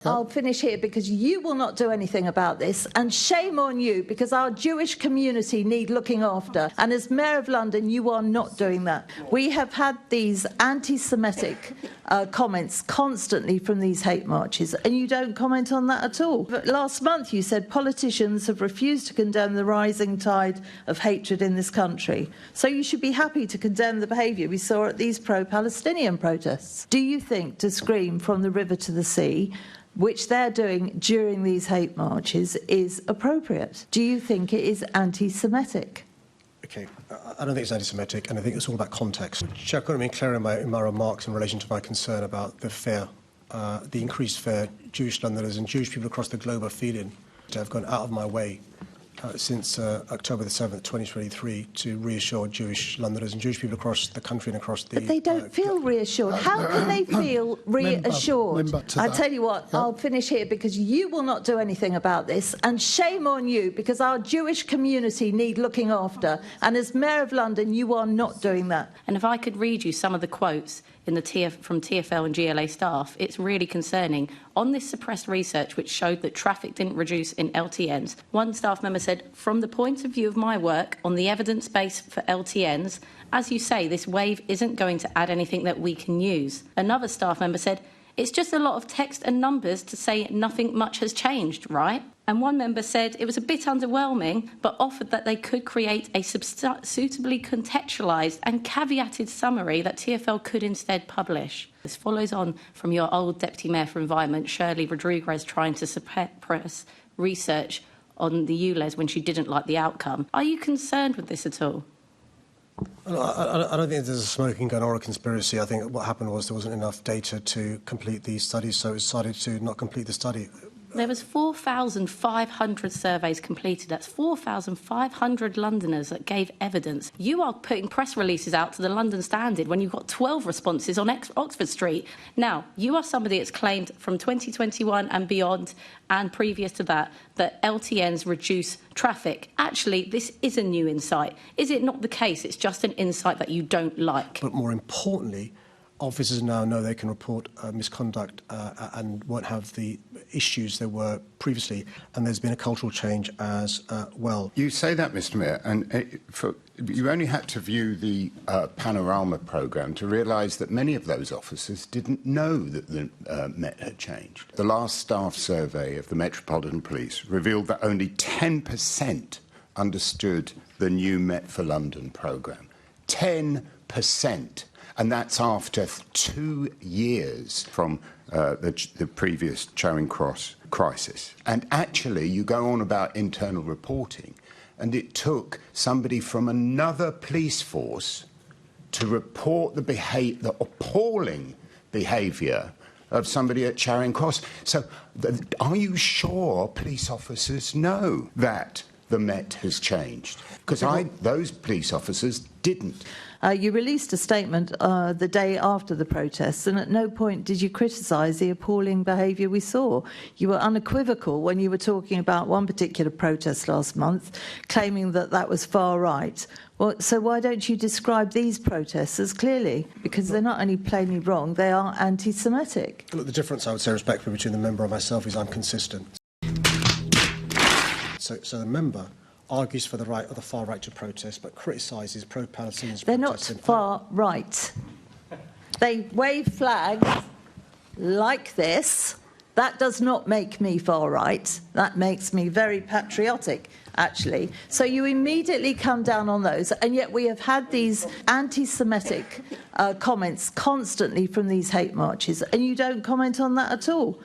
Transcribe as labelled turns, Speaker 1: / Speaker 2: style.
Speaker 1: I'll finish here because you will not do anything about this, and shame on you because our Jewish community need looking after, and as Mayor of London you are not doing that. We have had these anti-Semitic comments constantly from these hate marches, and you don't comment on that at all. But last month you said politicians have refused to condemn the rising tide of hatred in this country, so you should be happy to condemn the behaviour we saw at these pro-Palestinian protests. Do you think to scream from the river to the sea, which they're doing during these hate marches, is appropriate? Do you think it is anti-Semitic?
Speaker 2: Okay, I don't think it's anti-Semitic, and I think it's all about context. I've got to be clear in my remarks in relation to my concern about the fear, the increased fear Jewish Londoners and Jewish people across the globe are feeling. I've gone out of my way since October the 7th, 2023, to reassure Jewish Londoners and Jewish people across the country and across the...
Speaker 1: But they don't feel reassured. How can they feel reassured? I tell you what, I'll finish here because you will not do anything about this, and shame on you because our Jewish community need looking after, and as Mayor of London you are not doing that.
Speaker 3: And if I could read you some of the quotes in the from TfL and GLA staff, it's really concerning. On this suppressed research which showed that traffic didn't reduce in LTNs, one staff member said, "From the point of view of my work on the evidence base for LTNs, as you say, this wave isn't going to add anything that we can use." Another staff member said, "It's just a lot of text and numbers to say nothing much has changed, right?" And one member said it was a bit underwhelming, but offered that they could create a suitably contextualised and caveated summary that TfL could instead publish. This follows on from your old Deputy Mayor for Environment, Shirley Rodriguez, trying to suppress research on the ULEZ when she didn't like the outcome. Are you concerned with this at all?
Speaker 2: I don't think there's a smoking gun or a conspiracy. I think what happened was there wasn't enough data to complete these studies, so it decided to not complete the study.
Speaker 3: There was 4,500 surveys completed. That's 4,500 Londoners that gave evidence. You are putting press releases out to the London Standard when you've got 12 responses on Oxford Street. Now, you are somebody that's claimed from 2021 and beyond and previous to that that LTNs reduce traffic. Actually, this is a new insight. Is it not the case? It's just an insight that you don't like.
Speaker 2: But more importantly, officers now know they can report misconduct and won't have the issues there were previously, and there's been a cultural change as well.
Speaker 4: You say that, Mr Mayor, and you only had to view the Panorama programme to realise that many of those officers didn't know that the Met had changed. The last staff survey of the Metropolitan Police revealed that only 10% understood the new Met for London programme. 10%. And that's after 2 years from the previous Charing Cross crisis. And actually, you go on about internal reporting, and it took somebody from another police force to report the appalling behaviour of somebody at Charing Cross. So are you sure police officers know that the Met has changed? Because those police officers didn't.
Speaker 1: You released a statement the day after the protests, and at no point did you criticise the appalling behaviour we saw. You were unequivocal when you were talking about one particular protest last month, claiming that that was far right. Well, so why don't you describe these protests as clearly? Because they're not only plainly wrong, they are anti-Semitic.
Speaker 2: Look, the difference, I would say, respectfully, between the member and myself is I'm consistent. So the member argues for the right or the far right to protest, but criticises pro-Palestinian protests.
Speaker 1: They're not far right. They wave flags like this. That does not make me far right. That makes me very patriotic, actually. So you immediately come down on those, and yet we have had these anti-Semitic comments constantly from these hate marches, and you don't comment on that at all.